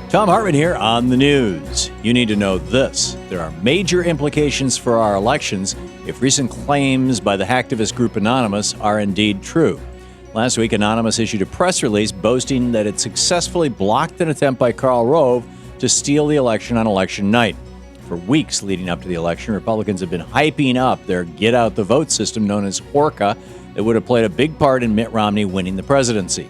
Thom Hartmann here on the news. You need to know this. There are major implications for our elections if recent claims by the hacktivist group Anonymous are indeed true. Last week, Anonymous issued a press release boasting that it successfully blocked an attempt by Karl Rove to steal the election on election night. For weeks leading up to the election, Republicans have been hyping up their get-out-the-vote system known as ORCA that would have played a big part in Mitt Romney winning the presidency.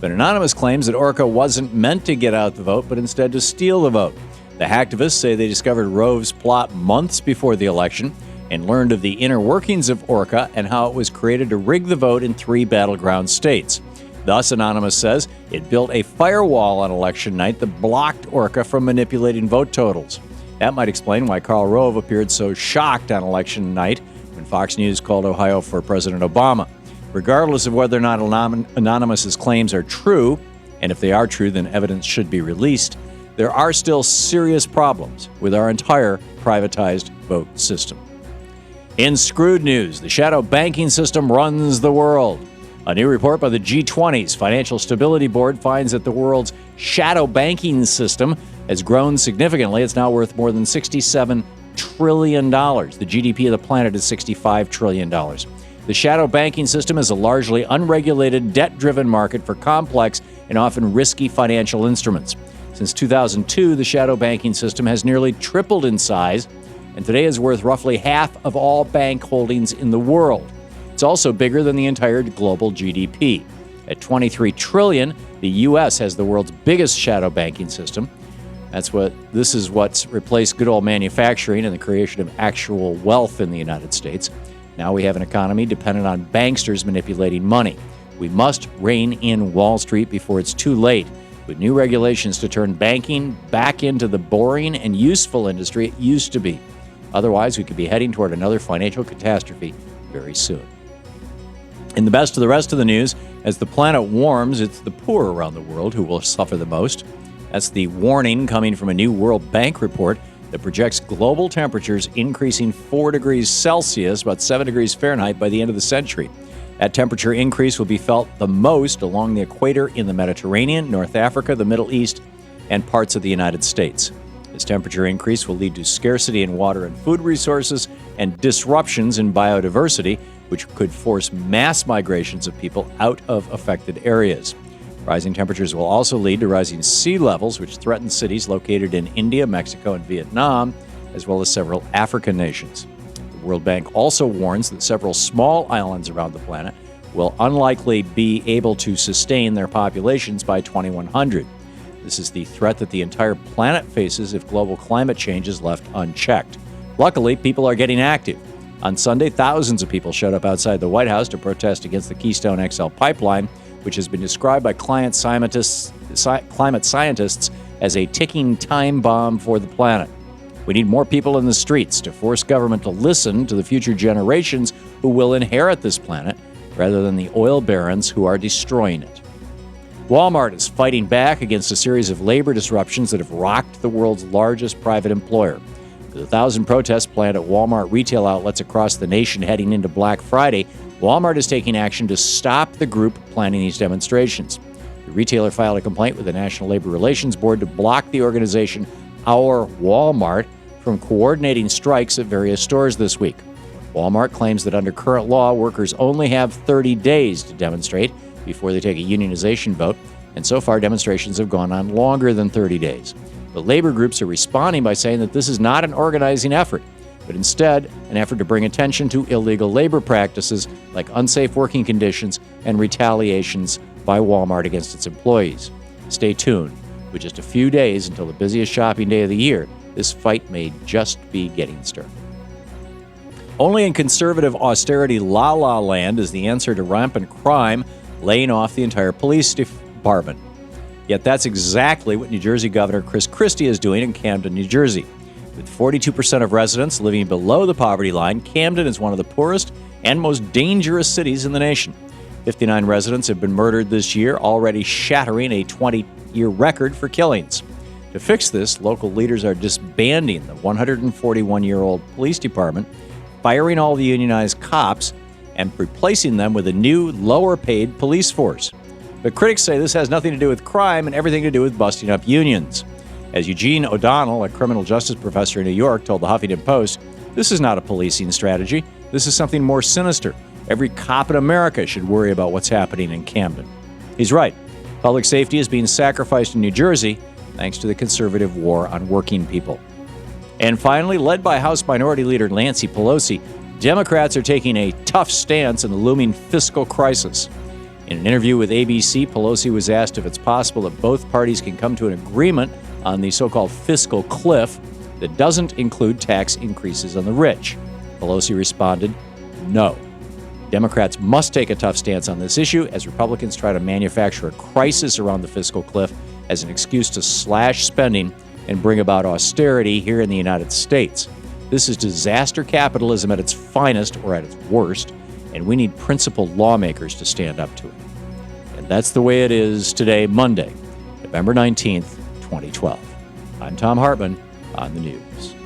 But Anonymous claims that ORCA wasn't meant to get out the vote, but instead to steal the vote. The hacktivists say they discovered Rove's plot months before the election and learned of the inner workings of ORCA and how it was created to rig the vote in 3 battleground states. Thus, Anonymous says it built a firewall on election night that blocked ORCA from manipulating vote totals. That might explain why Karl Rove appeared so shocked on election night when Fox News called Ohio for President Obama. Regardless of whether or not Anonymous's claims are true, and if they are true, then evidence should be released, there are still serious problems with our entire privatized vote system. In screwed news, the shadow banking system runs the world. A new report by the G20's Financial Stability Board finds that the world's shadow banking system has grown significantly. It's now worth more than $67 trillion. The GDP of the planet is $65 trillion. The shadow banking system is a largely unregulated, debt-driven market for complex and often risky financial instruments. Since 2002, the shadow banking system has nearly tripled in size, and today is worth roughly half of all bank holdings in the world. It's also bigger than the entire global GDP. At $23 trillion, the U.S. has the world's biggest shadow banking system. This is what's replaced good old manufacturing and the creation of actual wealth in the United States. Now we have an economy dependent on banksters manipulating money. We must rein in Wall Street before it's too late, with new regulations to turn banking back into the boring and useful industry it used to be. Otherwise, we could be heading toward another financial catastrophe very soon. In the best of the rest of the news, as the planet warms, it's the poor around the world who will suffer the most. That's the warning coming from a new World Bank report that projects global temperatures increasing 4 degrees Celsius, about 7 degrees Fahrenheit, by the end of the century. That temperature increase will be felt the most along the equator in the Mediterranean, North Africa, the Middle East, and parts of the United States. This temperature increase will lead to scarcity in water and food resources and disruptions in biodiversity, which could force mass migrations of people out of affected areas. Rising temperatures will also lead to rising sea levels, which threaten cities located in India, Mexico, and Vietnam, as well as several African nations. The World Bank also warns that several small islands around the planet will unlikely be able to sustain their populations by 2100. This is the threat that the entire planet faces if global climate change is left unchecked. Luckily, people are getting active. On Sunday, thousands of people showed up outside the White House to protest against the Keystone XL pipeline, which has been described by climate scientists as a ticking time bomb for the planet. We need more people in the streets to force government to listen to the future generations who will inherit this planet, rather than the oil barons who are destroying it. Walmart is fighting back against a series of labor disruptions that have rocked the world's largest private employer. With 1,000 protests planned at Walmart retail outlets across the nation heading into Black Friday, Walmart is taking action to stop the group planning these demonstrations. The retailer filed a complaint with the National Labor Relations Board to block the organization Our Walmart from coordinating strikes at various stores this week. Walmart claims that under current law, workers only have 30 days to demonstrate before they take a unionization vote, and so far demonstrations have gone on longer than 30 days. But labor groups are responding by saying that this is not an organizing effort, but instead an effort to bring attention to illegal labor practices like unsafe working conditions and retaliations by Walmart against its employees. Stay tuned. With just a few days until the busiest shopping day of the year, this fight may just be getting started. Only in conservative austerity la-la land is the answer to rampant crime laying off the entire police department. Yet that's exactly what New Jersey Governor Chris Christie is doing in Camden, New Jersey. With 42% of residents living below the poverty line, Camden is one of the poorest and most dangerous cities in the nation. 59 residents have been murdered this year, already shattering a 20-year record for killings. To fix this, local leaders are disbanding the 141-year-old police department, firing all the unionized cops, and replacing them with a new, lower-paid police force. But critics say this has nothing to do with crime and everything to do with busting up unions. As Eugene O'Donnell, a criminal justice professor in New York, told the Huffington Post, this is not a policing strategy. This is something more sinister. Every cop in America should worry about what's happening in Camden. He's right. Public safety is being sacrificed in New Jersey thanks to the conservative war on working people. And finally, led by House Minority Leader Nancy Pelosi, Democrats are taking a tough stance in the looming fiscal crisis. In an interview with ABC, Pelosi was asked if it's possible that both parties can come to an agreement on the so-called fiscal cliff that doesn't include tax increases on the rich. Pelosi responded, no. Democrats must take a tough stance on this issue as Republicans try to manufacture a crisis around the fiscal cliff as an excuse to slash spending and bring about austerity here in the United States. This is disaster capitalism at its finest or at its worst, and we need principled lawmakers to stand up to it. And that's the way it is today, Monday, November 19th, 2012. I'm Thom Hartmann on the news.